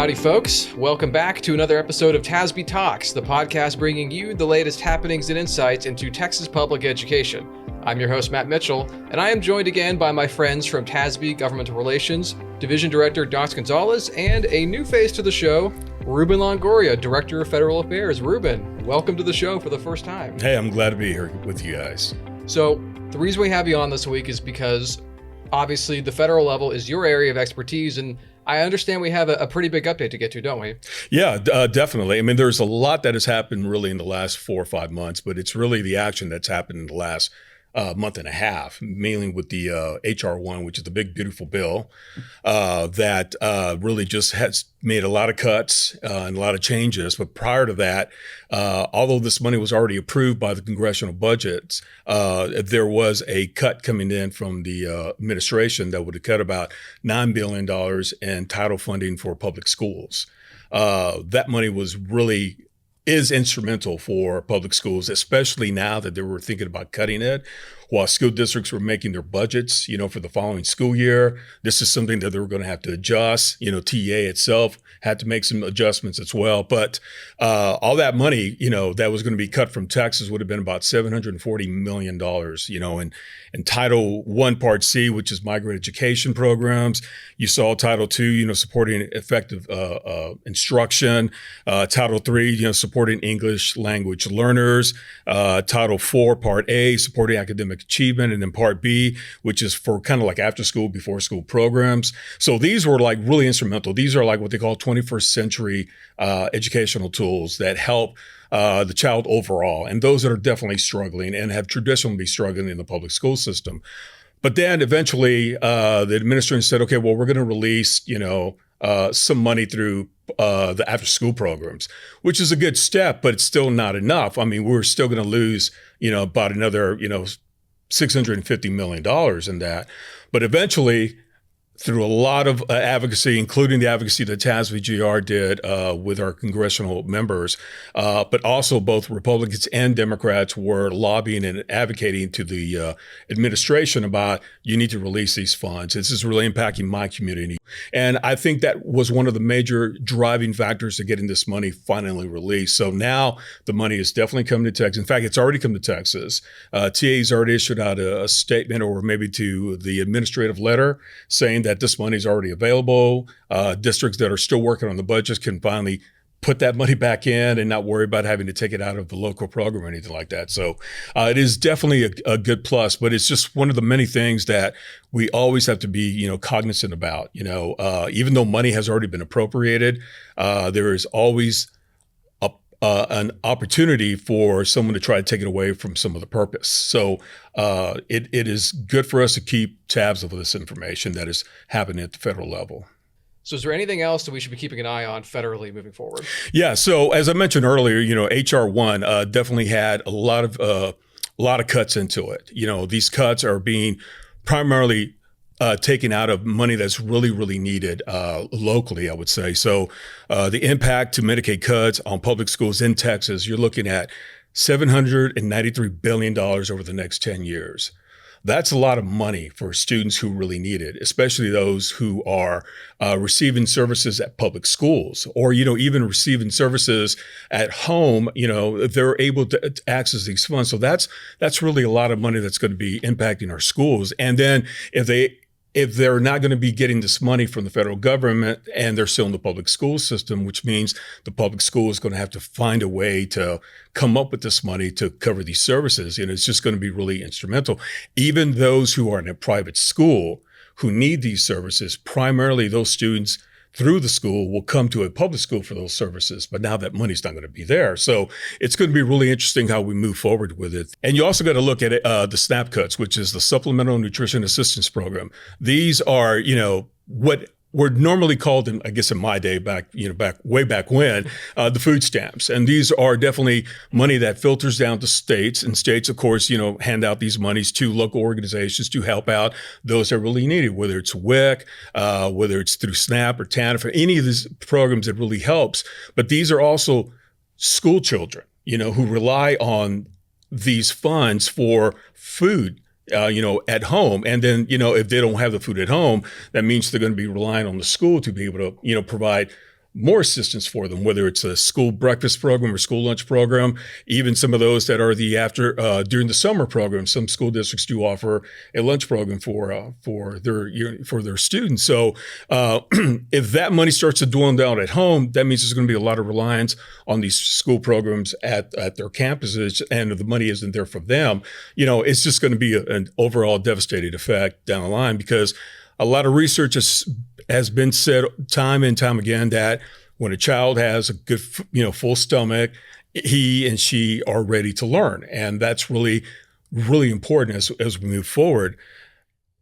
Howdy, folks. Welcome back to another episode of TASB Talks, the podcast bringing you the latest happenings and insights into Texas public education. I'm your host, Matt Mitchell, and I am joined again by my friends from TASB Governmental Relations, Division Director Dr. Gonzalez, and a new face to the show, Ruben Longoria, Director of Federal Affairs. Ruben, welcome to the show for the first time. Hey, I'm glad to be here with you guys. So the reason we have you on this week is because obviously the federal level is your area of expertise, and I understand we have a pretty big update to get to, don't we? Yeah, definitely. I mean, there's a lot that has happened really in the last 4 or 5 months, but it's really the action that's happened in the last month and a half, mainly with the HR 1, which is the big, beautiful bill that really just has made a lot of cuts and a lot of changes. But prior to that, although this money was already approved by the congressional budgets, there was a cut coming in from the administration that would have cut about $9 billion in title funding for public schools. That money is instrumental for public schools, especially now that they were thinking about cutting it. While school districts were making their budgets, for the following school year, this is something that they were going to have to adjust. TEA itself had to make some adjustments as well. But all that money, that was going to be cut from Texas would have been about $740 million, in Title I, Part C, which is migrant education programs. You saw Title II, supporting effective instruction. Title III, supporting English language learners. Title IV, Part A, supporting academic achievement, and then Part B, which is for kind of like after school, before school programs. So these were like really instrumental. These are like what they call 21st century educational tools that help the child overall, and those that are definitely struggling and have traditionally been struggling in the public school system. But then eventually the administration said, okay, well, we're going to release, some money through the after school programs, which is a good step, but it's still not enough. I mean, we're still going to lose, about another, $650 million in that. But eventually, through a lot of advocacy, including the advocacy that TASB GR did with our congressional members, but also both Republicans and Democrats were lobbying and advocating to the administration about, you need to release these funds. This is really impacting my community. And I think that was one of the major driving factors to getting this money finally released. So now the money is definitely coming to Texas. In fact, it's already come to Texas. TA's already issued out a statement, or maybe to the administrative letter, saying that this money is already available. Districts that are still working on the budgets can finally put that money back in and not worry about having to take it out of the local program or anything like that. So it is definitely a good plus, but it's just one of the many things that we always have to be, cognizant about. Even though money has already been appropriated, there is always an opportunity for someone to try to take it away from some of the purpose. So it is good for us to keep tabs of this information that is happening at the federal level. So is there anything else that we should be keeping an eye on federally moving forward? Yeah. So as I mentioned earlier, HR 1 definitely had a lot of cuts into it. These cuts are being primarily taken out of money that's really, really needed locally, I would say. So the impact to Medicaid cuts on public schools in Texas, you're looking at $793 billion over the next 10 years. That's a lot of money for students who really need it, especially those who are receiving services at public schools, or, even receiving services at home. They're able to access these funds. So that's really a lot of money that's going to be impacting our schools. And then if they're not going to be getting this money from the federal government and they're still in the public school system, which means the public school is going to have to find a way to come up with this money to cover these services. And it's just going to be really instrumental. Even those who are in a private school who need these services, primarily those students through the school will come to a public school for those services. But now that money's not going to be there. So it's going to be really interesting how we move forward with it. And you also got to look at it, the SNAP cuts, which is the Supplemental Nutrition Assistance Program. These are, what were normally called, I guess in my day way back when, the food stamps. And these are definitely money that filters down to states, and states, of course, hand out these monies to local organizations to help out those that really need it, whether it's WIC, whether it's through SNAP or TANF, or any of these programs that really helps. But these are also school children, who rely on these funds for food at home. And then, if they don't have the food at home, that means they're going to be relying on the school to be able to, provide more assistance for them, whether it's a school breakfast program or school lunch program, even some of those that are the during the summer program. Some school districts do offer a lunch program for their students. So if that money starts to dwindle down at home, that means there's going to be a lot of reliance on these school programs at their campuses, and if the money isn't there for them, it's just going to be an overall devastating effect down the line, because a lot of research has been said time and time again that when a child has a good, full stomach, he and she are ready to learn. And that's really, really important as we move forward.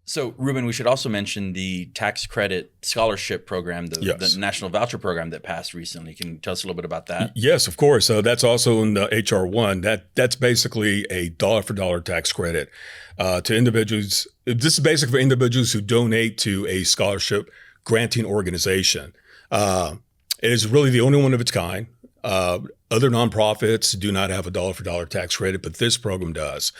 So, Ruben, we should also mention the tax credit scholarship program, the National Voucher Program that passed recently. Can you tell us a little bit about that? Yes, of course. That's also in the HR1. That's basically a dollar-for-dollar tax credit to individuals. This is basically for individuals who donate to a scholarship granting organization. It is really the only one of its kind. Other nonprofits do not have a dollar-for-dollar tax credit, but this program does.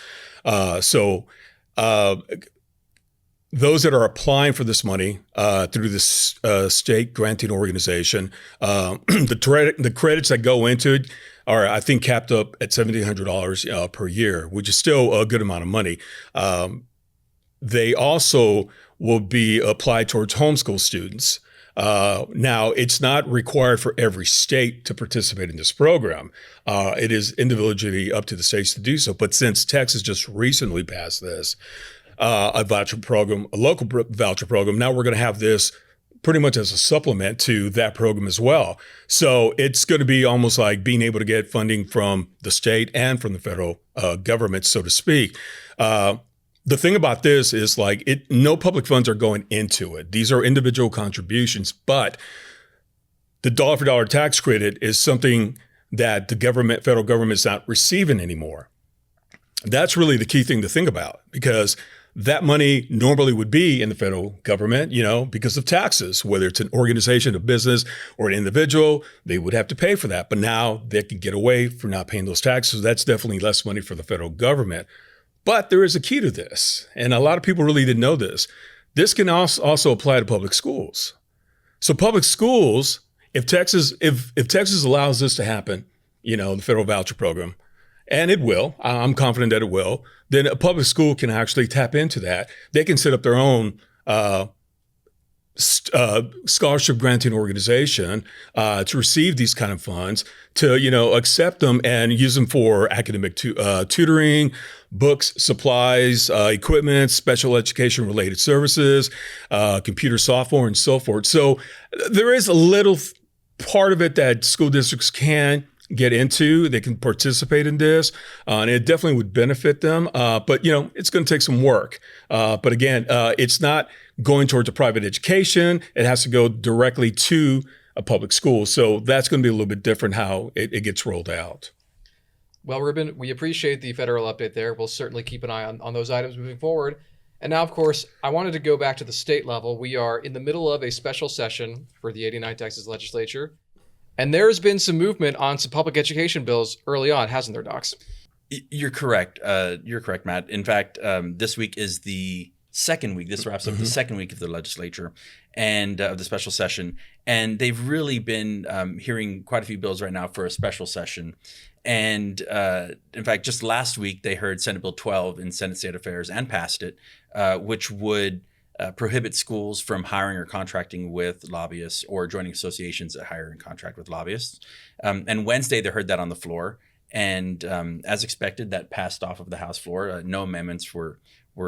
Those that are applying for this money through this state granting organization, the credits that go into it are, I think, capped up at $1,700 per year, which is still a good amount of money. They also will be applied towards homeschool students. Now, it's not required for every state to participate in this program. It is individually up to the states to do so. But since Texas just recently passed this, a voucher program, a local voucher program, now we're going to have this pretty much as a supplement to that program as well. So it's going to be almost like being able to get funding from the state and from the federal government, so to speak. The thing about this is no public funds are going into it. These are individual contributions, but the dollar-for-dollar tax credit is something that the federal government is not receiving anymore. That's really the key thing to think about, because that money normally would be in the federal government, because of taxes, whether it's an organization, a business, or an individual, they would have to pay for that. But now they can get away from not paying those taxes. That's definitely less money for the federal government. But there is a key to this, and a lot of people really didn't know this. This can also apply to public schools. So public schools, if Texas allows this to happen, the federal voucher program, and it will, I'm confident that it will, then a public school can actually tap into that. They can set up their own scholarship granting organization to receive these kind of funds, to accept them and use them for academic tutoring, books, supplies, equipment, special education related services, computer software, and so forth. So there is a little part of it that school districts can get into. They can participate in this, and it definitely would benefit them. But it's going to take some work. But again, it's not going towards a private education. It has to go directly to a public school. So that's going to be a little bit different how it gets rolled out. Well, Ruben, we appreciate the federal update there. We'll certainly keep an eye on those items moving forward. And now, of course, I wanted to go back to the state level. We are in the middle of a special session for the 89th Texas Legislature. And there's been some movement on some public education bills early on, hasn't there, Docs? You're correct. You're correct, Matt. In fact, this week is the second week. This wraps up the second week of the legislature and of the special session. And they've really been hearing quite a few bills right now for a special session. And in fact, just last week, they heard Senate Bill 12 in Senate State Affairs and passed it, which would prohibit schools from hiring or contracting with lobbyists or joining associations that hire and contract with lobbyists. And Wednesday, they heard that on the floor. And as expected, that passed off of the House floor. No amendments were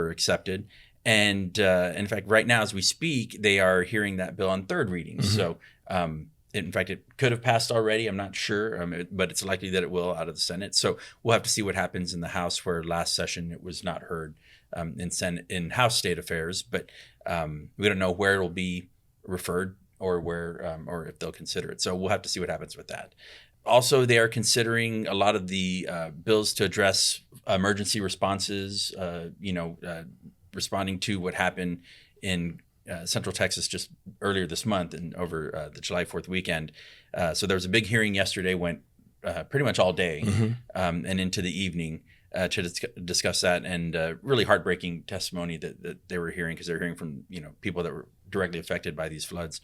accepted. And in fact, right now, as we speak, they are hearing that bill on third reading. So in fact, it could have passed already. I'm not sure, but it's likely that it will out of the Senate. So we'll have to see what happens in the House, where last session it was not heard in House State Affairs. But we don't know where it will be referred or where or if they'll consider it. So we'll have to see what happens with that. Also, they are considering a lot of the bills to address emergency responses, responding to what happened in Central Texas just earlier this month and over the July 4th weekend. So there was a big hearing yesterday, went pretty much all day and into the evening to discuss that, and really heartbreaking testimony that they were hearing, because they're hearing from people that were directly affected by these floods.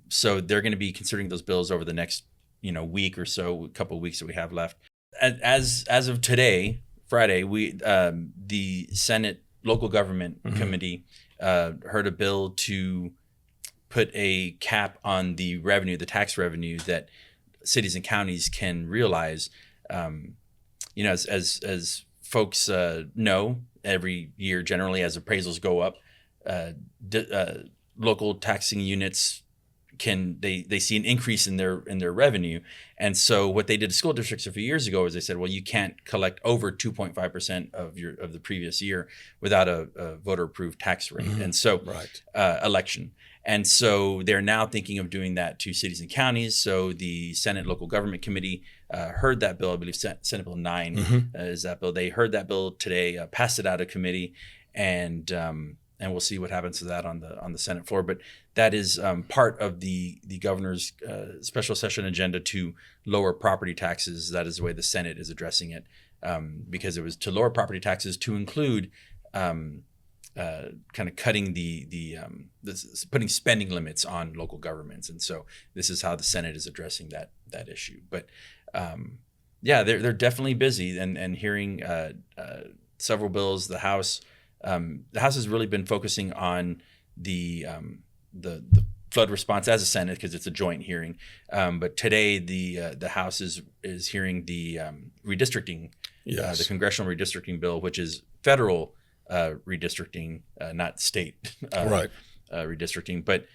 So they're going to be considering those bills over the next week or so, a couple of weeks that we have left. As of today, Friday, the Senate Local Government Committee heard a bill to put a cap on the tax revenue that cities and counties can realize. As folks know, every year generally as appraisals go up, local taxing units they see an increase in their revenue. And so what they did to school districts a few years ago is they said, well, you can't collect over 2.5% of the previous year without a voter approved tax rate. And so election. And so they're now thinking of doing that to cities and counties. So the Senate Local Government Committee heard that bill. I believe Senate Bill 9 is that bill. They heard that bill today, passed it out of committee, and we'll see what happens to that on the Senate floor. But that is part of the governor's special session agenda to lower property taxes. That is the way the Senate is addressing it, because it was to lower property taxes to include kind of cutting putting spending limits on local governments. And so this is how the Senate is addressing that issue. But they're definitely busy and hearing several bills. The House has really been focusing on the flood response as a Senate, because it's a joint hearing. But today the House is hearing the redistricting, the congressional redistricting bill, which is federal redistricting, not state redistricting. But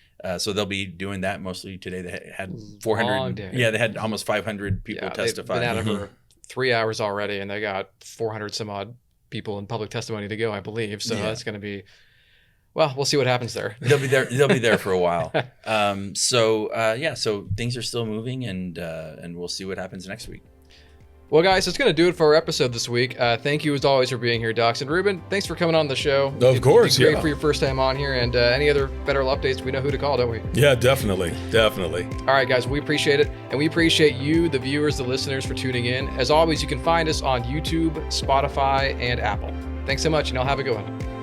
so they'll be doing that mostly today. They had 400. Yeah, they had almost 500 people testify. They've been at it for 3 hours already, and they got 400 some odd people in public testimony to go, I believe. So that's going to be, well, we'll see what happens there. They'll be there for a while. So things are still moving, and we'll see what happens next week. Well, guys, that's going to do it for our episode this week. Thank you, as always, for being here, Dux. And Ruben, thanks for coming on the show. Of course, great for your first time on here. And any other federal updates, we know who to call, don't we? Yeah, definitely. All right, guys, we appreciate it. And we appreciate you, the viewers, the listeners, for tuning in. As always, you can find us on YouTube, Spotify, and Apple. Thanks so much, and I'll have a good one.